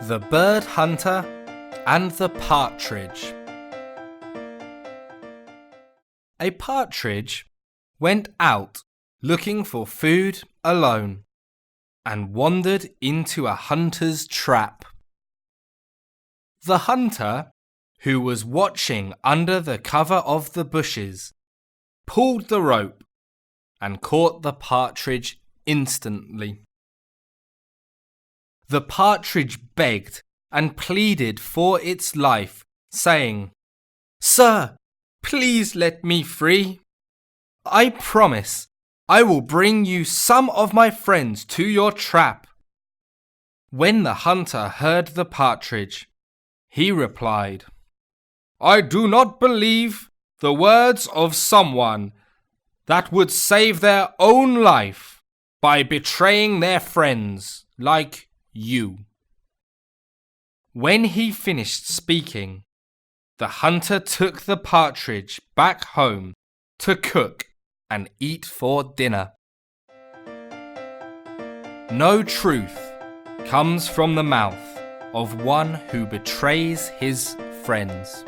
The Bird Hunter and the Partridge. A partridge went out looking for food alone and wandered into a hunter's trap. The hunter, who was watching under the cover of the bushes, pulled the rope and caught the partridge instantly. The partridge begged and pleaded for its life, saying, "Sir, please let me free. I promise I will bring you some of my friends to your trap." When the hunter heard the partridge, he replied, "I do not believe the words of someone that would save their own life by betraying their friends like you." When he finished speaking, the hunter took the partridge back home to cook and eat for dinner. No truth comes from the mouth of one who betrays his friends.